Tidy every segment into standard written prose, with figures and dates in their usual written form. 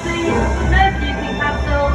please. No puking capsule.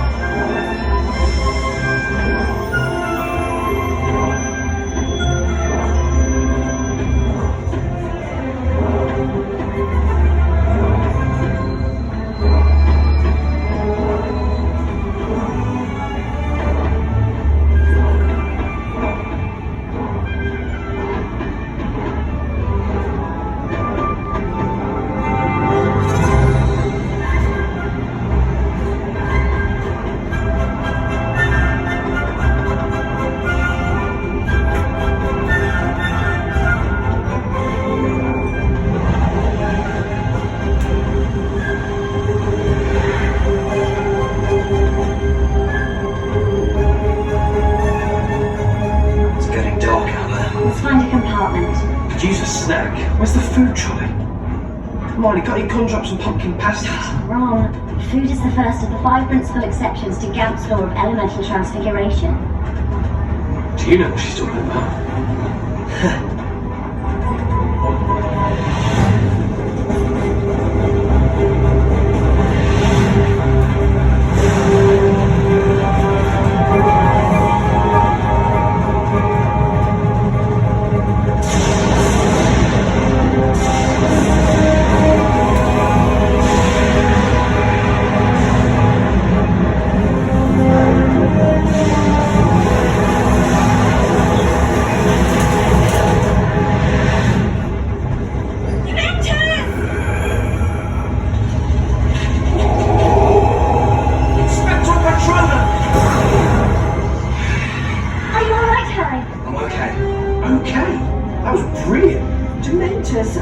Use a snack. Where's the food trolley? Come on, can't you conjure up some pumpkin pasties? Wrong. Food is the first of the 5 principal exceptions to Gamp's law of elemental transfiguration. Do you know what she's talking about?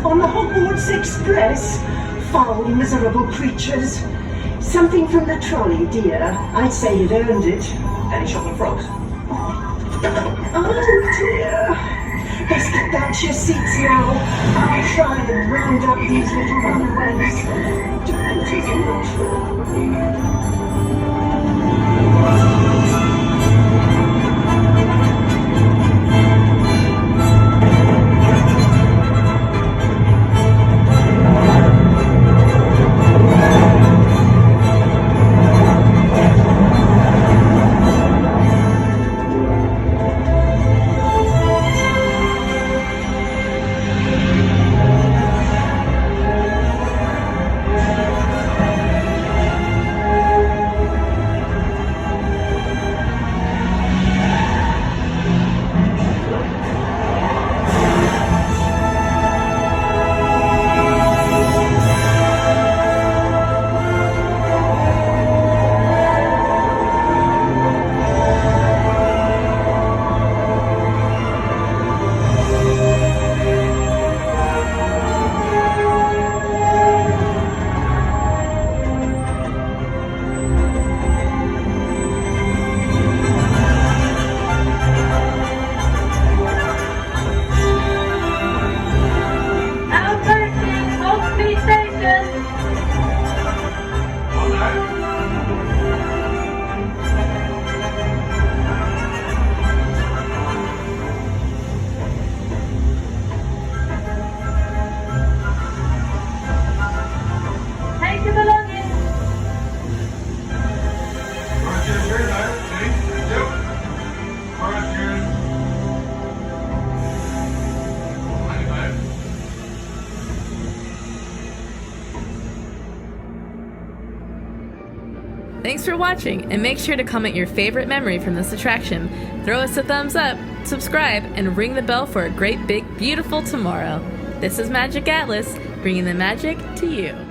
On the Hogwarts Express. Foul, miserable creatures. Something from the trolley, dear. I'd say you'd earned it. Any chocolate frogs? Oh, dear. Best get down to your seats now. I'll try and round up these little runaways. Don't take it much for Thanks for watching, and make sure to comment your favorite memory from this attraction. Throw us a thumbs up, subscribe, and ring the bell for a great big beautiful tomorrow. This is Magiq Atlas, bringing the magic to you.